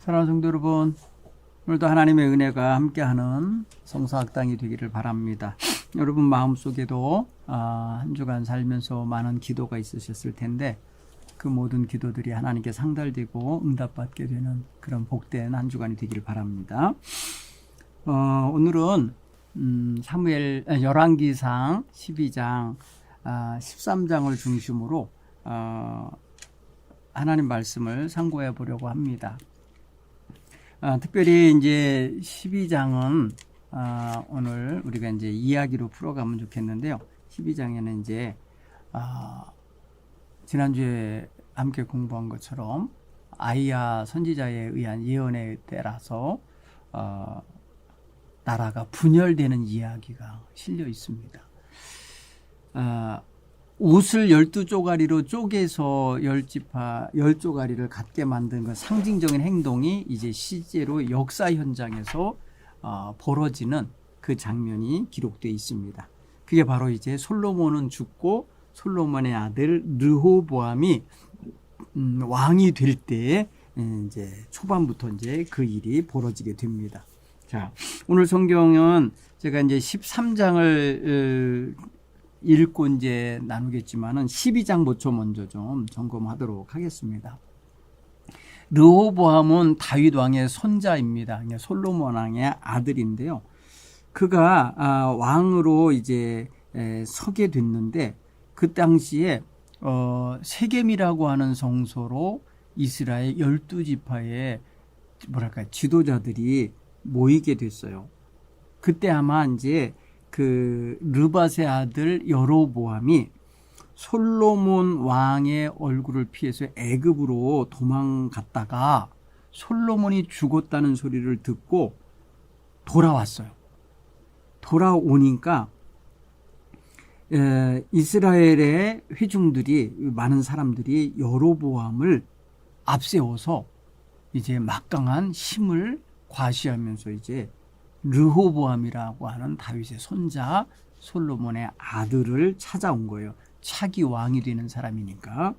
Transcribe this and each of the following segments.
사랑하는 성도 여러분, 오늘도 하나님의 은혜가 함께하는 성서학당이 되기를 바랍니다. 여러분 마음속에도 한 주간 살면서 많은 기도가 있으셨을 텐데 그 모든 기도들이 하나님께 상달되고 응답받게 되는 그런 복된 한 주간이 되기를 바랍니다. 오늘은 열왕기상 12장 13장을 중심으로 하나님 말씀을 상고해 보려고 합니다. 특별히 이제 12장은 오늘 우리가 이제 이야기로 풀어가면 좋겠는데요. 12장에는 이제 지난주에 함께 공부한 것처럼 아이야 선지자에 의한 예언에 따라서 나라가 분열되는 이야기가 실려 있습니다. 옷을 12쪼가리로 쪼개서 10쪼가리를 갖게 만든 그 상징적인 행동이 이제 실제로 역사 현장에서 벌어지는 그 장면이 기록되어 있습니다. 그게 바로 이제 솔로몬은 죽고 솔로몬의 아들 르호보암이 왕이 될 때에 이제 초반부터 이제 그 일이 벌어지게 됩니다. 자, 오늘 성경은 제가 이제 13장을 읽고 이제 나누겠지만은 12장부터 먼저 좀 점검하도록 하겠습니다. 르호보암은 다윗 왕의 손자입니다. 솔로몬 왕의 아들인데요. 그가 왕으로 이제 서게 됐는데 그 당시에 세겜이라고 하는 성소로 이스라엘 12지파의 지도자들이 모이게 됐어요. 그때 아마 이제 그 르밧의 아들 여로보암이 솔로몬 왕의 얼굴을 피해서 애굽으로 도망갔다가 솔로몬이 죽었다는 소리를 듣고 돌아왔어요. 돌아오니까 이스라엘의 회중들이 많은 사람들이 여로보암을 앞세워서 이제 막강한 힘을 과시하면서 이제 르호보암이라고 하는 다윗의 손자 솔로몬의 아들을 찾아온 거예요. 차기 왕이 되는 사람이니까.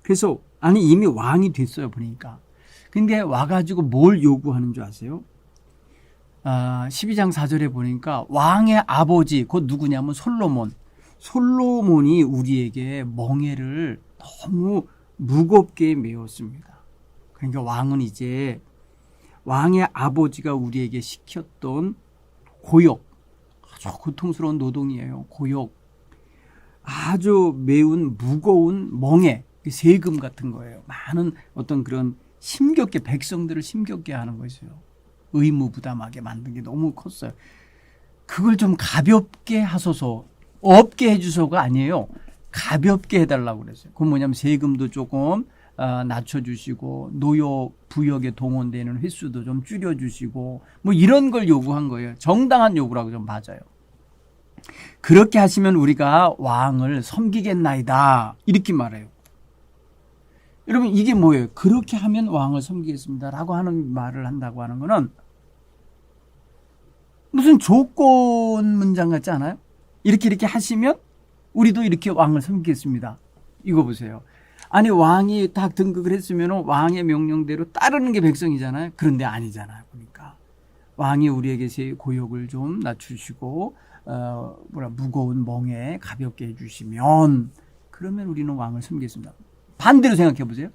그래서 이미 왕이 됐어요 보니까. 근데 와가지고 뭘 요구하는 줄 아세요? 12장 4절에 보니까 왕의 아버지 곧 누구냐면 솔로몬이 우리에게 멍에를 너무 무겁게 메웠습니다. 그러니까 왕은 이제 왕의 아버지가 우리에게 시켰던 고역, 아주 고통스러운 노동이에요. 고역, 아주 매운 무거운 멍에, 세금 같은 거예요. 많은 어떤 그런 힘겹게 백성들을 힘겹게 하는 것이죠. 의무부담하게 만든 게 너무 컸어요. 그걸 좀 가볍게 하소서, 없게 해주소가 아니에요. 가볍게 해달라고 그랬어요. 그건 뭐냐면 세금도 조금 낮춰주시고 노역 부역에 동원되는 횟수도 좀 줄여주시고 뭐 이런 걸 요구한 거예요. 정당한 요구라고 좀 맞아요. 그렇게 하시면 우리가 왕을 섬기겠나이다 이렇게 말해요. 여러분 이게 뭐예요? 그렇게 하면 왕을 섬기겠습니다 라고 하는 말을 한다고 하는 거는 무슨 조건 문장 같지 않아요? 이렇게 하시면 우리도 이렇게 왕을 섬기겠습니다. 이거 보세요. 왕이 딱 등극을 했으면 왕의 명령대로 따르는 게 백성이잖아요. 그런데 아니잖아요. 보니까 왕이 우리에게 고역을 좀 낮추시고 무거운 멍에 가볍게 해주시면 그러면 우리는 왕을 섬기겠습니다. 반대로 생각해 보세요.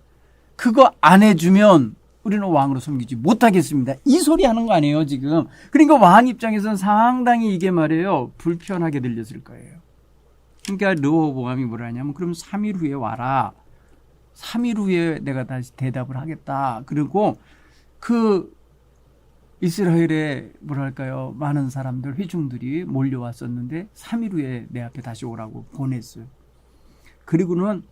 그거 안 해주면 우리는 왕으로 섬기지 못하겠습니다. 이 소리 하는 거 아니에요 지금. 그러니까 왕 입장에서는 상당히 이게 말이에요 불편하게 들렸을 거예요. 그러니까 르호보암이 뭐라 하냐면 그럼 3일 후에 와라. 3일 후에 내가 다시 대답을 하겠다. 그리고 그 이스라엘의 많은 사람들, 회중들이 몰려왔었는데 3일 후에 내 앞에 다시 오라고 보냈어요. 그리고는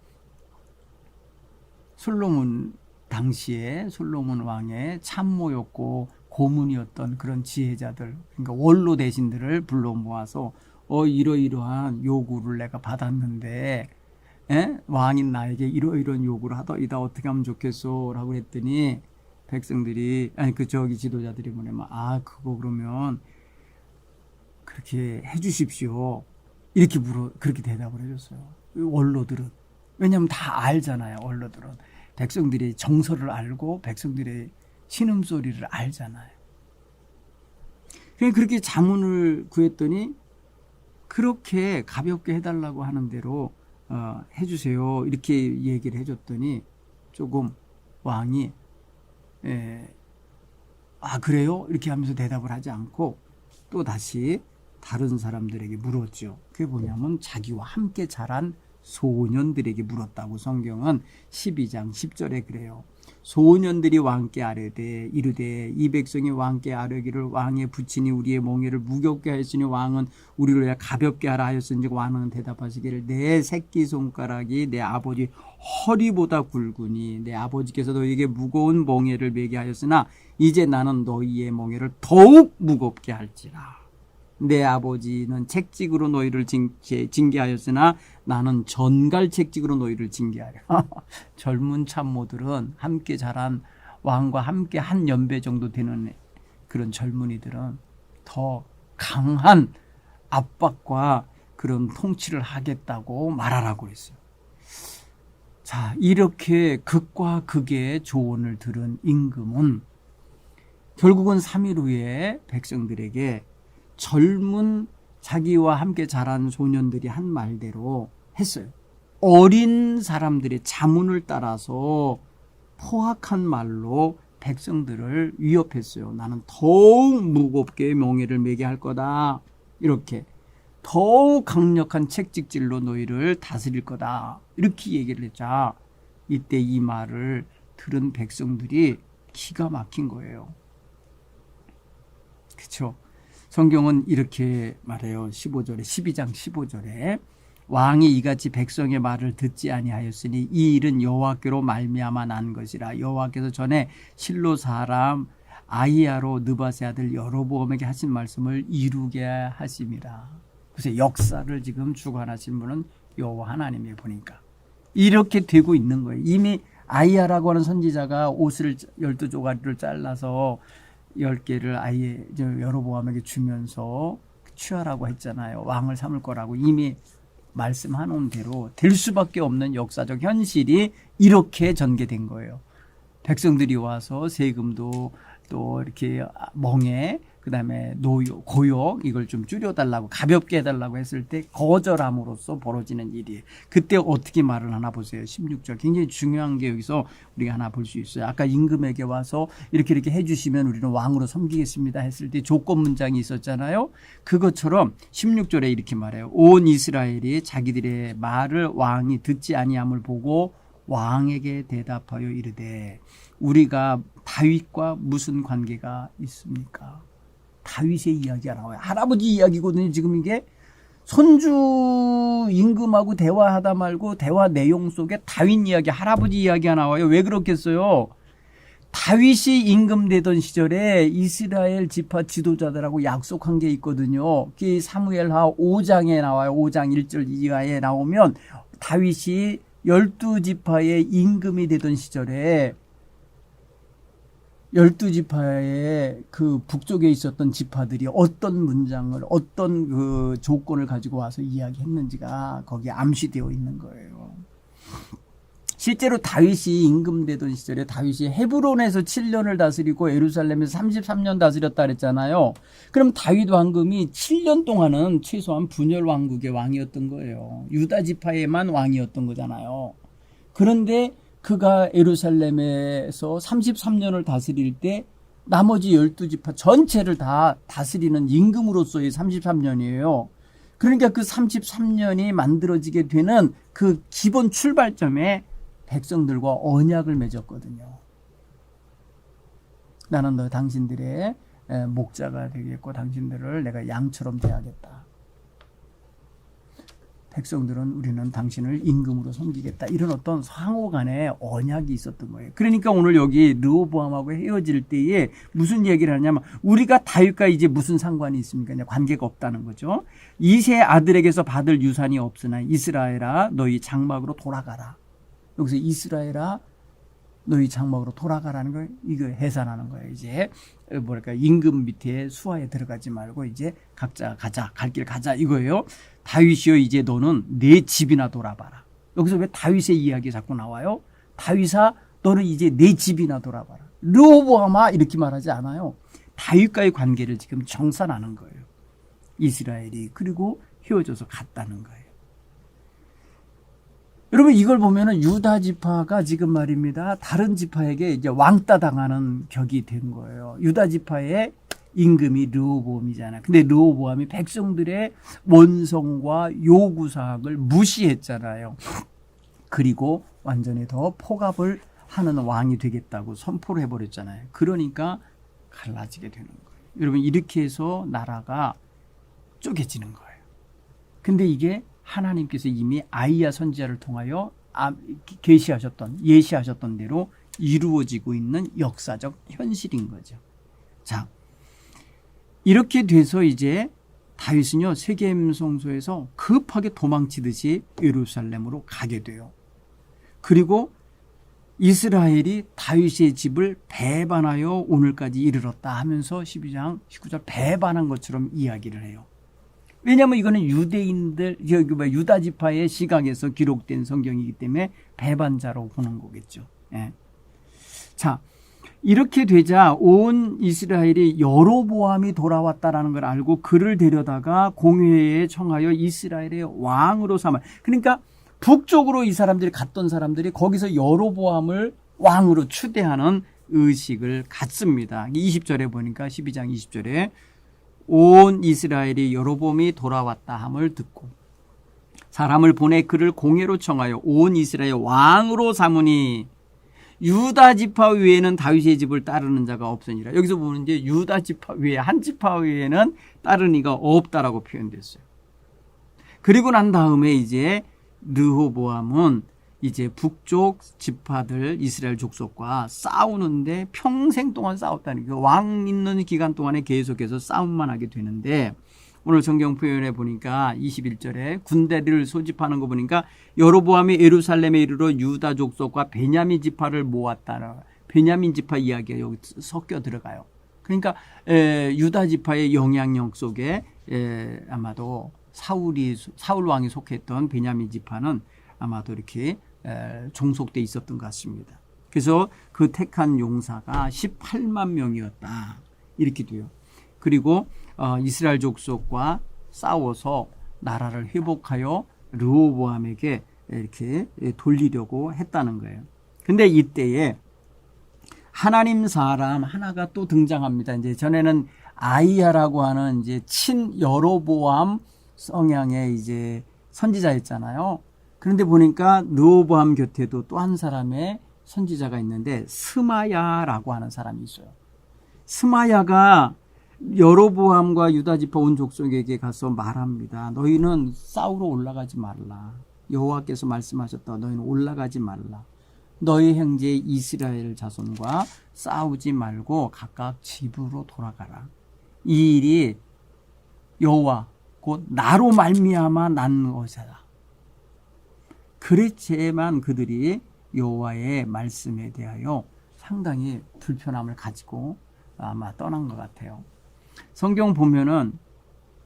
당시에 솔로몬 왕의 참모였고 고문이었던 그런 지혜자들, 그러니까 원로 대신들을 불러 모아서 이러이러한 요구를 내가 받았는데 왕인 나에게 이러이러한 요구를 하더이다 어떻게 하면 좋겠소 라고 했더니 백성들이 지도자들이 뭐냐면 그거 그러면 그렇게 해주십시오 이렇게 그렇게 대답을 해줬어요. 원로들은 왜냐하면 다 알잖아요. 원로들은 백성들이 정서를 알고 백성들의 신음소리를 알잖아요. 그렇게 자문을 구했더니 그렇게 가볍게 해달라고 하는 대로 해주세요. 이렇게 얘기를 해줬더니 조금 왕이 그래요? 이렇게 하면서 대답을 하지 않고 또 다시 다른 사람들에게 물었죠. 그게 뭐냐면 자기와 함께 자란 소년들에게 물었다고 성경은 12장 10절에 그래요. 소년들이 왕께 아뢰되 이르되 이 백성이 왕께 아뢰기를 왕의 부친이 우리의 몽에를 무겁게 하였으니 왕은 우리를 왜 가볍게 하라 하였은지 왕은 대답하시기를 내 새끼손가락이 내 아버지 허리보다 굵으니 내 아버지께서 너희에게 무거운 몽에를 매게 하였으나 이제 나는 너희의 몽에를 더욱 무겁게 할지라. 내 아버지는 책직으로 너희를 징계하였으나 나는 전갈 책직으로 너희를 징계하려. 젊은 참모들은 함께 자란 왕과 함께 한 연배 정도 되는 그런 젊은이들은 더 강한 압박과 그런 통치를 하겠다고 말하라고 했어요. 자, 이렇게 극과 극의 조언을 들은 임금은 결국은 3일 후에 백성들에게 젊은 자기와 함께 자란 소년들이 한 말대로 했어요. 어린 사람들의 자문을 따라서 포악한 말로 백성들을 위협했어요. 나는 더욱 무겁게 몽에를 매게 할 거다. 이렇게 더욱 강력한 책직질로 너희를 다스릴 거다. 이렇게 얘기를 했자 이때 이 말을 들은 백성들이 기가 막힌 거예요. 그렇죠? 성경은 이렇게 말해요. 15절에 12장 15절에 왕이 이같이 백성의 말을 듣지 아니하였으니 이 일은 여호와께로 말미암아 난 것이라. 여호와께서 전에 실로 사람 아히야로 느밧의 아들 여로보암에게 하신 말씀을 이루게 하심이라. 그래서 역사를 지금 주관하신 분은 여호와 하나님이 보니까 이렇게 되고 있는 거예요. 이미 아히야라고 하는 선지자가 옷을 12조가리를 잘라서 10개를 아예 여로보암에게 주면서 취하라고 했잖아요. 왕을 삼을 거라고 이미 말씀하는 대로 될 수밖에 없는 역사적 현실이 이렇게 전개된 거예요. 백성들이 와서 세금도 또 이렇게 멍에 그다음에 고역 이걸 좀 줄여달라고 가볍게 해달라고 했을 때 거절함으로써 벌어지는 일이에요. 그때 어떻게 말을 하나 보세요. 16절 굉장히 중요한 게 여기서 우리가 하나 볼 수 있어요. 아까 임금에게 와서 이렇게 해주시면 우리는 왕으로 섬기겠습니다 했을 때 조건 문장이 있었잖아요. 그것처럼 16절에 이렇게 말해요. 온 이스라엘이 자기들의 말을 왕이 듣지 아니함을 보고 왕에게 대답하여 이르되 우리가 다윗과 무슨 관계가 있습니까? 다윗의 이야기가 나와요. 할아버지 이야기거든요. 지금 이게 손주 임금하고 대화하다 말고 대화 내용 속에 다윗 이야기, 할아버지 이야기가 나와요. 왜 그렇겠어요? 다윗이 임금 되던 시절에 이스라엘 지파 지도자들하고 약속한 게 있거든요. 그게 사무엘하 5장에 나와요. 5장 1절 이하에 나오면 다윗이 12지파의 임금이 되던 시절에 12지파의 그 북쪽에 있었던 지파들이 어떤 문장을 어떤 그 조건을 가지고 와서 이야기했는지가 거기에 암시되어 있는 거예요. 실제로 다윗이 임금되던 시절에 다윗이 헤브론에서 7년을 다스리고 예루살렘에서 33년 다스렸다 그랬잖아요. 그럼 다윗 왕금이 7년 동안은 최소한 분열 왕국의 왕이었던 거예요. 유다 지파에만 왕이었던 거잖아요. 그런데 그가 예루살렘에서 33년을 다스릴 때 나머지 12지파 전체를 다 다스리는 임금으로서의 33년이에요. 그러니까 그 33년이 만들어지게 되는 그 기본 출발점에 백성들과 언약을 맺었거든요. 나는 너 당신들의 목자가 되겠고 당신들을 내가 양처럼 대하겠다. 백성들은 우리는 당신을 임금으로 섬기겠다. 이런 어떤 상호 간의 언약이 있었던 거예요. 그러니까 오늘 여기 르호보암하고 헤어질 때에 무슨 얘기를 하냐면 우리가 다윗과 이제 무슨 상관이 있습니까? 관계가 없다는 거죠. 이세 아들에게서 받을 유산이 없으나 이스라엘아 너희 장막으로 돌아가라. 여기서 이스라엘아 너희 장막으로 돌아가라는 걸 이거 해산하는 거예요. 이제 뭐랄까 임금 밑에 수하에 들어가지 말고 이제 각자 가자 갈 길 가자 이거예요. 다윗이여 이제 너는 내 집이나 돌아봐라. 여기서 왜 다윗의 이야기 자꾸 나와요? 다윗아 너는 이제 내 집이나 돌아봐라. 르호보암아 이렇게 말하지 않아요. 다윗과의 관계를 지금 정산하는 거예요. 이스라엘이. 그리고 헤어져서 갔다는 거예요. 여러분 이걸 보면은 유다 지파가 지금 말입니다. 다른 지파에게 이제 왕따 당하는 격이 된 거예요. 유다 지파의 임금이 르호보암이잖아요. 근데 르호보암이 백성들의 원성과 요구사항을 무시했잖아요. 그리고 완전히 더 포갑을 하는 왕이 되겠다고 선포를 해버렸잖아요. 그러니까 갈라지게 되는 거예요. 여러분 이렇게 해서 나라가 쪼개지는 거예요. 근데 이게 하나님께서 이미 아이야 선지자를 통하여 예시하셨던 대로 이루어지고 있는 역사적 현실인 거죠. 자, 이렇게 돼서 이제 다윗은요 세겜 성소에서 급하게 도망치듯이 예루살렘으로 가게 돼요. 그리고 이스라엘이 다윗의 집을 배반하여 오늘까지 이르렀다 하면서 12장 19절 배반한 것처럼 이야기를 해요. 왜냐하면 이거는 유다 지파의 시각에서 기록된 성경이기 때문에 배반자로 보는 거겠죠. 예. 자, 이렇게 되자 온 이스라엘이 여로보암이 돌아왔다라는 걸 알고 그를 데려다가 공회에 청하여 이스라엘의 왕으로 삼아. 그러니까 북쪽으로 이 사람들이 갔던 사람들이 거기서 여로보암을 왕으로 추대하는 의식을 갖습니다. 20절에 보니까 12장 20절에 온 이스라엘이 여로보암이 돌아왔다 함을 듣고 사람을 보내 그를 공회로 청하여 온 이스라엘 왕으로 삼으니 유다 지파 외에는 다윗의 집을 따르는 자가 없으니라. 여기서 보면 이제 유다 지파 외에 한 지파 외에는 따르는 이가 없다라고 표현됐어요. 그리고 난 다음에 이제 르호보암은 이제 북쪽 지파들 이스라엘 족속과 싸우는데 평생 동안 싸웠다는 게 왕 있는 기간 동안에 계속해서 싸움만 하게 되는데 오늘 성경 표현에 보니까 21절에 군대를 소집하는 거 보니까 여로보암이 예루살렘에 이르러 유다 족속과 베냐민 지파를 모았다. 베냐민 지파 이야기가 여기 섞여 들어가요. 그러니까 유다 지파의 영향력 속에 아마도 사울 왕이 속했던 베냐민 지파는 아마도 이렇게 종속돼 있었던 것 같습니다. 그래서 그 택한 용사가 18만 명이었다. 이렇게 돼요. 그리고 이스라엘 족속과 싸워서 나라를 회복하여 르호보암에게 이렇게 돌리려고 했다는 거예요. 근데 이때에 하나님 사람 하나가 또 등장합니다. 이제 전에는 아이야라고 하는 이제 친 여로보암 성향의 이제 선지자였잖아요. 그런데 보니까 르호보암 곁에도 또 한 사람의 선지자가 있는데 스마야라고 하는 사람이 있어요. 스마야가 여로보암과 유다 지파 온 족속에게 가서 말합니다. 너희는 싸우러 올라가지 말라. 여호와께서 말씀하셨다. 너희는 올라가지 말라. 너희 형제 이스라엘 자손과 싸우지 말고 각각 집으로 돌아가라. 이 일이 여호와 곧 나로 말미암아 난 것이다. 그랬지만 그들이 여호와의 말씀에 대하여 상당히 불편함을 가지고 아마 떠난 것 같아요. 성경 보면은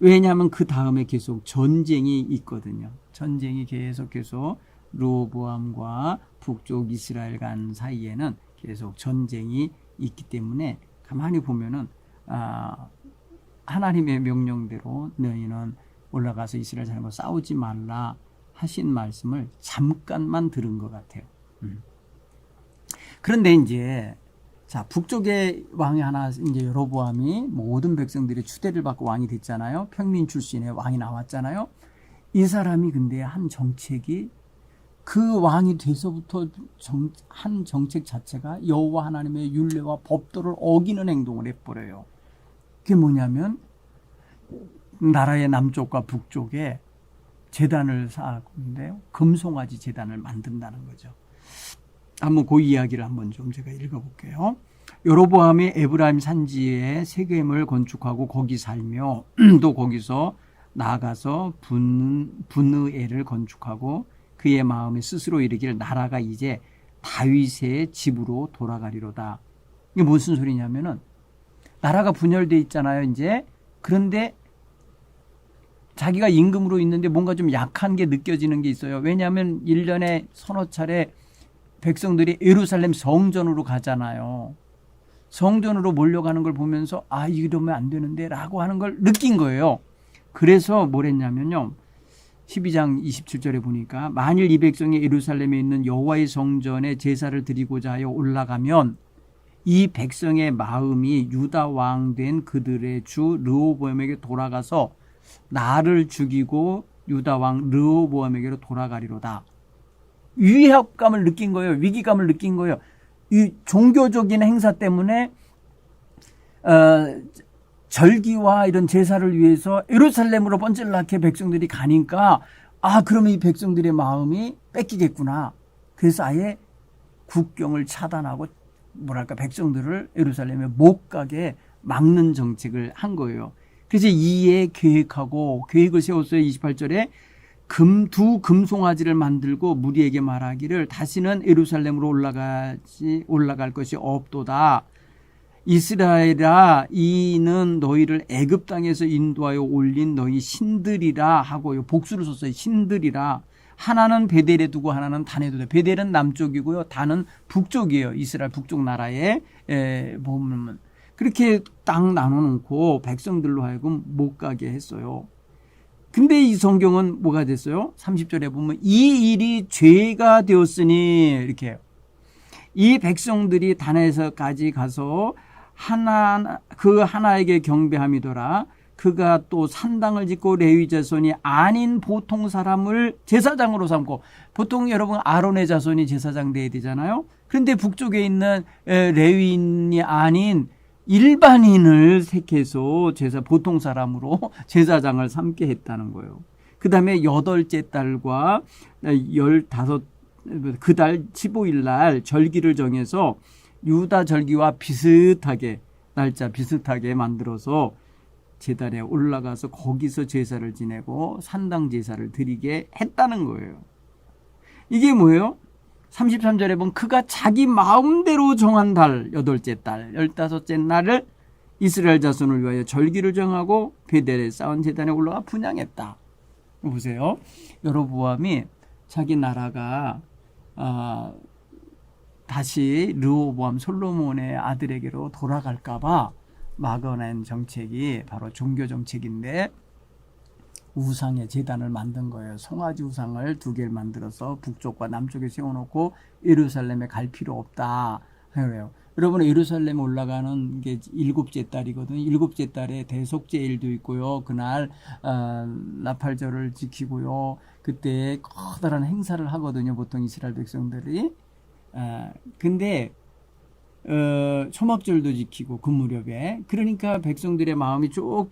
왜냐하면 그 다음에 계속 전쟁이 있거든요. 전쟁이 계속해서 르호보암과 북쪽 이스라엘 간 사이에는 계속 전쟁이 있기 때문에 가만히 보면은 하나님의 명령대로 너희는 올라가서 이스라엘 사람과 싸우지 말라 하신 말씀을 잠깐만 들은 것 같아요. 그런데 이제 자 북쪽에 왕이 하나 이제 여로보암이 모든 백성들이 추대를 받고 왕이 됐잖아요. 평민 출신의 왕이 나왔잖아요. 이 사람이 근데 한 정책이 그 왕이 돼서부터 한 정책 자체가 여호와 하나님의 율례와 법도를 어기는 행동을 해버려요. 그게 뭐냐면 나라의 남쪽과 북쪽에 제단을 쌓았는데요. 금송아지 제단을 만든다는 거죠. 한번 그 이야기를 한번 좀 제가 읽어볼게요. 여로보암이 에브라임 산지에 세겜을 건축하고 거기 살며 또 거기서 나아가서 분느엘을 건축하고 그의 마음에 스스로 이르기를 나라가 이제 다윗의 집으로 돌아가리로다. 이게 무슨 소리냐면은 나라가 분열돼 있잖아요. 이제 그런데 자기가 임금으로 있는데 뭔가 좀 약한 게 느껴지는 게 있어요. 왜냐하면 1년에 서너 차례 백성들이 예루살렘 성전으로 가잖아요. 성전으로 몰려가는 걸 보면서 아, 이러면 안 되는데 라고 하는 걸 느낀 거예요. 그래서 뭘 했냐면요. 12장 27절에 보니까 만일 이 백성이 예루살렘에 있는 여호와의 성전에 제사를 드리고자 하여 올라가면 이 백성의 마음이 유다 왕 된 그들의 주 르호보암에게 돌아가서 나를 죽이고 유다 왕 르호보암에게로 돌아가리로다. 위협감을 느낀 거예요. 위기감을 느낀 거예요. 이 종교적인 행사 때문에 절기와 이런 제사를 위해서 예루살렘으로 번질나게 백성들이 가니까 아, 그러면 이 백성들의 마음이 뺏기겠구나. 그래서 아예 국경을 차단하고 뭐랄까 백성들을 예루살렘에 못 가게 막는 정책을 한 거예요. 그래서 이에 계획을 세웠어요. 28절에 두 금송아지를 만들고 무리에게 말하기를 다시는 예루살렘으로 올라갈 것이 없도다. 이스라엘아, 이는 너희를 애굽 땅에서 인도하여 올린 너희 신들이라 하고요. 복수를 썼어요. 신들이라. 하나는 베델에 두고 하나는 단에 두다. 베델은 남쪽이고요. 단은 북쪽이에요. 이스라엘 북쪽 나라에 보면 그렇게 딱 나눠놓고 백성들로 하여금 못 가게 했어요. 근데 이 성경은 뭐가 됐어요? 30절에 보면 이 일이 죄가 되었으니 이렇게 해요. 이 백성들이 단에서까지 가서 그 하나에게 경배함이더라. 그가 또 산당을 짓고 레위 자손이 아닌 보통 사람을 제사장으로 삼고, 보통 여러분 아론의 자손이 제사장 돼야 되잖아요. 그런데 북쪽에 있는 레위인이 아닌 일반인을 택해서 보통 사람으로 제사장을 삼게 했다는 거예요. 그 다음에 8째 달과 15, 그 달 15일 날 절기를 정해서 유다 절기와 비슷하게, 날짜 비슷하게 만들어서 제단에 올라가서 거기서 제사를 지내고 산당 제사를 드리게 했다는 거예요. 이게 뭐예요? 33절에 보면 그가 자기 마음대로 정한 달, 8째 달, 15째 날을 이스라엘 자손을 위하여 절기를 정하고 베델에 쌓은 제단에 올라가 분향했다. 보세요. 여로보암이 자기 나라가 다시 르호보암 솔로몬의 아들에게로 돌아갈까봐 막아낸 정책이 바로 종교 정책인데, 우상의 제단을 만든 거예요. 송아지 우상을 2개를 만들어서 북쪽과 남쪽에 세워놓고 예루살렘에 갈 필요 없다. 그래요. 여러분, 예루살렘에 올라가는 게 7째 달이거든요. 7째 달에 대속죄일도 있고요. 그날 나팔절을 지키고요. 그때 커다란 행사를 하거든요. 보통 이스라엘 백성들이. 근데 초막절도 지키고 그 무렵에, 그러니까 백성들의 마음이 쭉